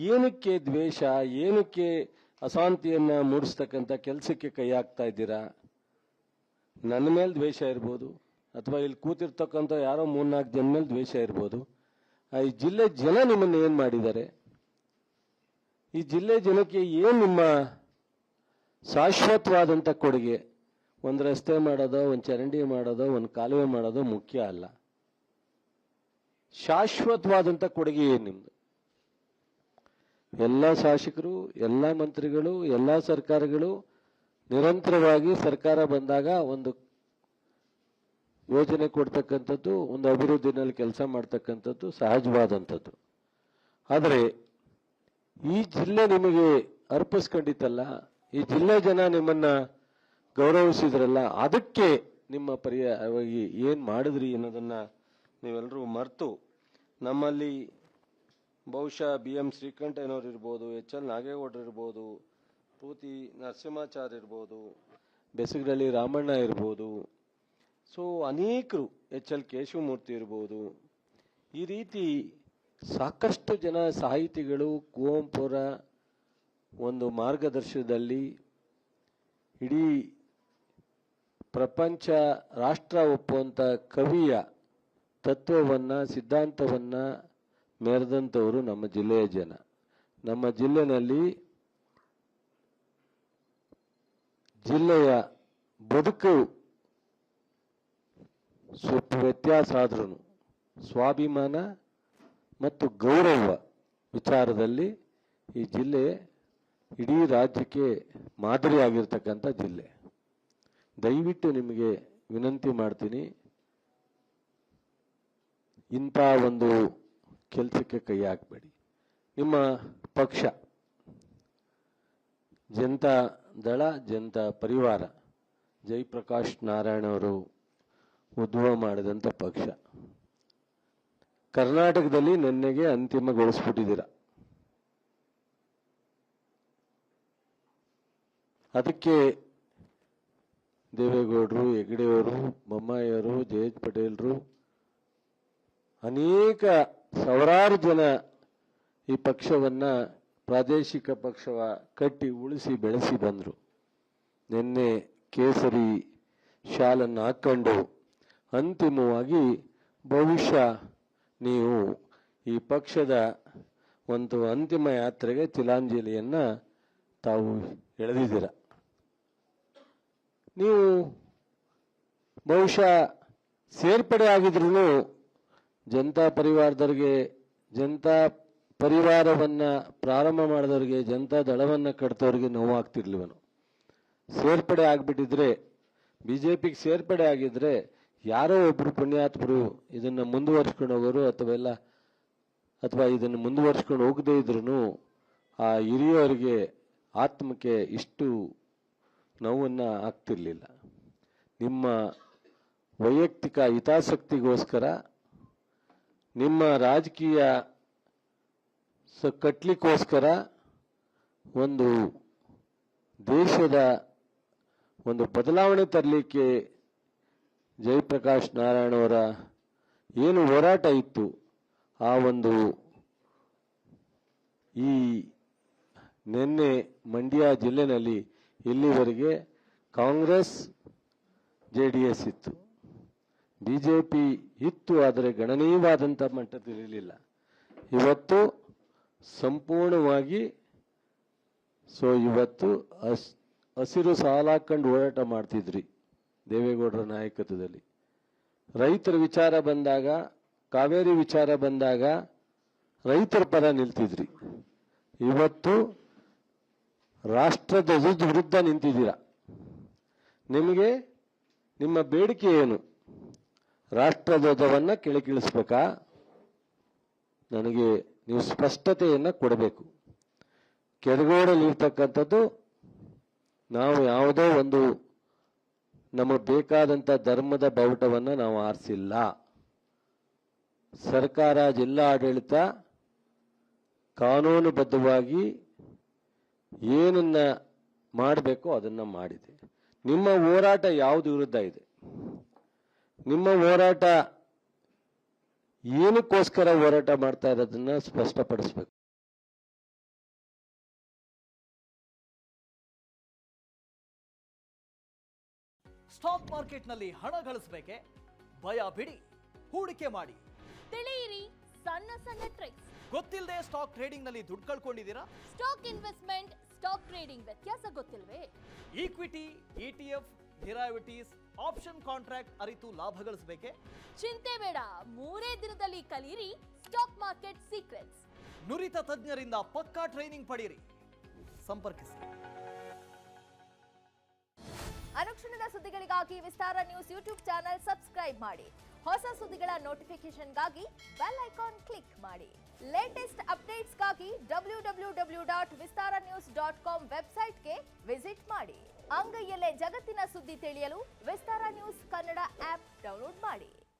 ಏನಕ್ಕೆ ದ್ವೇಷ, ಏನಕ್ಕೆ ಅಶಾಂತಿಯನ್ನ ಮೂಡಿಸ್ತಕ್ಕಂಥ ಕೆಲಸಕ್ಕೆ ಕೈ ಹಾಕ್ತಾ ಇದ್ದೀರಾ? ನನ್ನ ಮೇಲೆ ದ್ವೇಷ ಇರ್ಬೋದು, ಅಥವಾ ಇಲ್ಲಿ ಕೂತಿರ್ತಕ್ಕಂಥ ಯಾರೋ 3-4 ಜನ ಮೇಲೆ ದ್ವೇಷ ಇರ್ಬೋದು. ಈ ಜಿಲ್ಲೆ ಜನ ನಿಮ್ಮನ್ನು ಏನ್ ಮಾಡಿದ್ದಾರೆ? ಈ ಜಿಲ್ಲೆ ಜನಕ್ಕೆ ಏನ್ ನಿಮ್ಮ ಶಾಶ್ವತವಾದಂಥ ಕೊಡುಗೆ? ಒಂದು ರಸ್ತೆ ಮಾಡೋದೋ, ಒಂದು ಚರಂಡಿ ಮಾಡೋದೋ, ಒಂದು ಕಾಲುವೆ ಮಾಡೋದೋ ಮುಖ್ಯ ಅಲ್ಲ. ಶಾಶ್ವತವಾದಂಥ ಕೊಡುಗೆ ಏನು ನಿಮ್ದು? ಎಲ್ಲ ಶಾಸಕರು, ಎಲ್ಲ ಮಂತ್ರಿಗಳು, ಎಲ್ಲ ಸರ್ಕಾರಗಳು ನಿರಂತರವಾಗಿ ಸರ್ಕಾರ ಬಂದಾಗ ಒಂದು ಯೋಜನೆ ಕೊಡ್ತಕ್ಕಂಥದ್ದು, ಒಂದು ಅಭಿವೃದ್ಧಿನಲ್ಲಿ ಕೆಲಸ ಮಾಡ್ತಕ್ಕಂಥದ್ದು ಸಹಜವಾದಂಥದ್ದು. ಆದರೆ ಈ ಜಿಲ್ಲೆ ನಿಮಗೆ ಅರ್ಪಿಸ್ಕೊಂಡಿತ್ತಲ್ಲ, ಈ ಜಿಲ್ಲೆ ಜನ ನಿಮ್ಮನ್ನ ಗೌರವಿಸಿದ್ರಲ್ಲ, ಅದಕ್ಕೆ ನಿಮ್ಮ ಪರ್ಯಾಯವಾಗಿ ಏನ್ ಮಾಡಿದ್ರಿ ಅನ್ನೋದನ್ನ ನೀವೆಲ್ಲರೂ ಮರೆತು, ನಮ್ಮಲ್ಲಿ ಬಹುಶಃ BM ಶ್ರೀಕಂಠಯ್ಯನವರು ಇರ್ಬೋದು, HL ನಾಗೇಗೌಡರು ಇರ್ಬೋದು, ಪೂತಿ ನರಸಿಂಹಾಚಾರ್ಯ ಇರ್ಬೋದು, ಬೆಸಗಡಳ್ಳಿ ರಾಮಣ್ಣ ಇರ್ಬೋದು, ಸೊ ಅನೇಕರು, HL ಕೇಶವಮೂರ್ತಿ ಇರ್ಬೋದು, ಈ ರೀತಿ ಸಾಕಷ್ಟು ಜನ ಸಾಹಿತಿಗಳು ಕುವೆಂಪುರ ಒಂದು ಮಾರ್ಗದರ್ಶನದಲ್ಲಿ ಇಡೀ ಪ್ರಪಂಚ ರಾಷ್ಟ್ರ ಒಪ್ಪುವಂತ ಕವಿಯ ತತ್ವವನ್ನ, ಸಿದ್ಧಾಂತವನ್ನ ಮೆರೆದಂಥವರು ನಮ್ಮ ಜಿಲ್ಲೆಯ ಜನ. ನಮ್ಮ ಜಿಲ್ಲೆನಲ್ಲಿ ಜಿಲ್ಲೆಯ ಬದುಕು ಸ್ವಲ್ಪ ವ್ಯತ್ಯಾಸ ಆದ್ರೂ ಸ್ವಾಭಿಮಾನ ಮತ್ತು ಗೌರವ ವಿಚಾರದಲ್ಲಿ ಈ ಜಿಲ್ಲೆ ಇಡೀ ರಾಜ್ಯಕ್ಕೆ ಮಾದರಿಯಾಗಿರ್ತಕ್ಕಂಥ ಜಿಲ್ಲೆ. ದಯವಿಟ್ಟು ನಿಮಗೆ ವಿನಂತಿ ಮಾಡ್ತೀನಿ, ಇಂಥ ಒಂದು ಕೆಲಸಕ್ಕೆ ಕೈ ಹಾಕಬೇಡಿ. ನಿಮ್ಮ ಪಕ್ಷ ಜನತಾ ದಳ, ಜನತಾ ಪರಿವಾರ, ಜಯಪ್ರಕಾಶ್ ನಾರಾಯಣ ಅವರು ಉದ್ಭವ ಮಾಡಿದಂಥ ಪಕ್ಷ ಕರ್ನಾಟಕದಲ್ಲಿ ನೆನ್ನೆಗೆ ಅಂತಿಮಗೊಳಿಸ್ಬಿಟ್ಟಿದ್ದೀರ. ಅದಕ್ಕೆ ದೇವೇಗೌಡರು, ಹೆಗಡೆಯವರು, ಬೊಮ್ಮಾಯಿಯವರು, ಜಯೇಶ್ ಪಟೇಲ್ರು, ಅನೇಕ ಸಾವಿರಾರು ಜನ ಈ ಪಕ್ಷವನ್ನ ಪ್ರಾದೇಶಿಕ ಪಕ್ಷವ ಕಟ್ಟಿ ಉಳಿಸಿ ಬೆಳೆಸಿ ಬಂದರು. ನಿನ್ನೆ ಕೇಸರಿ ಶಾಲನ್ನು ಹಾಕೊಂಡು ಅಂತಿಮವಾಗಿ ಬಹುಶಃ ನೀವು ಈ ಪಕ್ಷದ ಒಂದು ಅಂತಿಮ ಯಾತ್ರೆಗೆ ತಿಲಾಂಜಲಿಯನ್ನ ತಾವು ಎಳೆದಿದ್ದೀರ. ನೀವು ಬಹುಶಃ ಸೇರ್ಪಡೆ ಆಗಿದ್ರು ಜನತಾ ಪರಿವಾರದವರಿಗೆ, ಜನತಾ ಪರಿವಾರವನ್ನ ಪ್ರಾರಂಭ ಮಾಡಿದವರಿಗೆ, ಜನತಾ ದಳವನ್ನ ಕಟ್ತವ್ರಿಗೆ ನೋವಾಗ್ತಿರ್ಲಿವನು. ಸೇರ್ಪಡೆ ಆಗ್ಬಿಟ್ಟಿದ್ರೆ, ಬಿಜೆಪಿಗೆ ಸೇರ್ಪಡೆ ಆಗಿದ್ರೆ ಯಾರೋ ಒಬ್ರು ಪುಣ್ಯಾತ್ಮರು ಇದನ್ನ ಮುಂದುವರ್ಸ್ಕೊಂಡು ಹೋಗೋರು, ಅಥವಾ ಇದನ್ನು ಮುಂದುವರ್ಸ್ಕೊಂಡು ಹೋಗದೇ ಇದ್ರು ಆ ಹಿರಿಯವರಿಗೆ ಆತ್ಮಕ್ಕೆ ಇಷ್ಟು ನೋವನ್ನ ಆಗ್ತಿರ್ಲಿಲ್ಲ. ನಿಮ್ಮ ವೈಯಕ್ತಿಕ ಹಿತಾಸಕ್ತಿಗೋಸ್ಕರ, ನಿಮ್ಮ ರಾಜಕೀಯ ಕಟ್ಲಿಕ್ಕೋಸ್ಕರ, ಒಂದು ದೇಶದ ಒಂದು ಬದಲಾವಣೆ ತರಲಿಕ್ಕೆ ಜಯಪ್ರಕಾಶ್ ನಾರಾಯಣ ಅವರ ಏನು ಹೋರಾಟ ಇತ್ತು, ಆ ಒಂದು ಈ ನಿನ್ನೆ ಮಂಡ್ಯ ಜಿಲ್ಲೆನಲ್ಲಿ ಇಲ್ಲಿವರೆಗೆ ಕಾಂಗ್ರೆಸ್ JDS ಇತ್ತು, ಬಿಜೆಪಿ ಇತ್ತು, ಆದರೆ ಗಣನೀಯವಾದಂಥ ಮಟ್ಟದಲ್ಲಿರಲಿಲ್ಲ. ಇವತ್ತು ಸಂಪೂರ್ಣವಾಗಿ ಇವತ್ತು ಹಸಿರು ಸಾಲಾಕೊಂಡು ಹೋರಾಟ ಮಾಡ್ತಿದ್ರಿ ದೇವೇಗೌಡರ ನಾಯಕತ್ವದಲ್ಲಿ. ರೈತರ ವಿಚಾರ ಬಂದಾಗ, ಕಾವೇರಿ ವಿಚಾರ ಬಂದಾಗ ರೈತರ ಪರ ನಿಲ್ತಿದ್ರಿ. ಇವತ್ತು ರಾಷ್ಟ್ರಧ್ವಜದ ವಿರುದ್ಧ ನಿಂತಿದ್ದೀರಾ. ನಿಮಗೆ ನಿಮ್ಮ ಬೇಡಿಕೆ ಏನು? ರಾಷ್ಟ್ರಧ್ವಜವನ್ನ ಕೆಳಗಿಳಿಸ್ಬೇಕಾ? ನನಗೆ ನೀವು ಸ್ಪಷ್ಟತೆಯನ್ನ ಕೊಡಬೇಕು. ಕೆರಗೋಡಲ್ಲಿರ್ತಕ್ಕಂಥದ್ದು ನಾವು ಯಾವುದೋ ಒಂದು ನಮಗೆ ಬೇಕಾದಂಥ ಧರ್ಮದ ಬಾವುಟವನ್ನ ನಾವು ಆರಿಸಿಲ್ಲ. ಸರ್ಕಾರ, ಜಿಲ್ಲಾ ಆಡಳಿತ ಕಾನೂನುಬದ್ಧವಾಗಿ ಏನನ್ನ ಮಾಡಬೇಕೋ ಅದನ್ನ ಮಾಡಿದೆ. ನಿಮ್ಮ ಹೋರಾಟ ಯಾವುದು ವಿರುದ್ಧ ಇದೆ? ನಿಮ್ಮ ಹೋರಾಟ ಏನಕ್ಕೋಸ್ಕರ ಹೋರಾಟ ಮಾಡ್ತಾ ಇರೋದನ್ನ ಸ್ಪಷ್ಟಪಡಿಸ್ಬೇಕು. ಸ್ಟಾಕ್ ಮಾರ್ಕೆಟ್ನಲ್ಲಿ ಹಣ ಗಳಿಸಬೇಕೆ? ಭಯ ಬಿಡಿ, ಹೂಡಿಕೆ ಮಾಡಿ. ತಿಳಿಯಿರಿ ಸಣ್ಣ ಸಣ್ಣ ಟ್ರಿಕ್ಸ್. ಗೊತ್ತಿಲ್ಲದೆ ಸ್ಟಾಕ್ ಟ್ರೇಡಿಂಗ್ ನಲ್ಲಿ ದುಡ್ಡು ಕಳ್ಕೊಂಡಿದ್ದೀರಾ? ಸ್ಟಾಕ್ ಇನ್ವೆಸ್ಟ್ಮೆಂಟ್, ಸ್ಟಾಕ್ ಟ್ರೇಡಿಂಗ್ ವ್ಯತ್ಯಾಸ ಗೊತ್ತಿಲ್ವೇ? Equity, ETF, derivatives, option contract ಅರಿತು ಲಾಭ ಗಳಿಸಬೇಕೆ? ಚಿಂತೆ ಬೇಡ, 3 ದಿನದಲ್ಲಿ ಕಲಿಯಿರಿ ಸ್ಟಾಕ್ ಮಾರ್ಕೆಟ್ ಸೀಕ್ರೆಟ್ಸ್. ನುರಿತ ತಜ್ಞರಿಂದ ಪಕ್ಕಾ ಟ್ರೈನಿಂಗ್ ಪಡೆಯಿರಿ. ಸಂಪರ್ಕಿಸಿ. ಅನುಕ್ಷಣದ ಸುದ್ದಿಗಳಿಗಾಗಿ ವಿಸ್ತಾರ ನ್ಯೂಸ್ ಯೂಟ್ಯೂಬ್ ಚಾನೆಲ್ ಸಬ್ಸ್ಕ್ರೈಬ್ ಮಾಡಿ. ಹೊಸ ಸುದ್ದಿಗಳ ನೋಟಿಫಿಕೇಶನ್ಗಾಗಿ ಬೆಲ್ ಐಕಾನ್ ಕ್ಲಿಕ್ ಮಾಡಿ. ಲೇಟೆಸ್ಟ್ ಅಪ್ಡೇಟ್ಸ್ಗಾಗಿ www.vistaranews.com ವೆಬ್ಸೈಟ್ಗೆ ವಿಸಿಟ್ ಮಾಡಿ. ಅಂಗೈಯಲ್ಲೇ ಜಗತ್ತಿನ ಸುದ್ದಿ ತಿಳಿಯಲು ವಿಸ್ತಾರ ನ್ಯೂಸ್ ಕನ್ನಡ ಆಪ್ ಡೌನ್ಲೋಡ್ ಮಾಡಿ.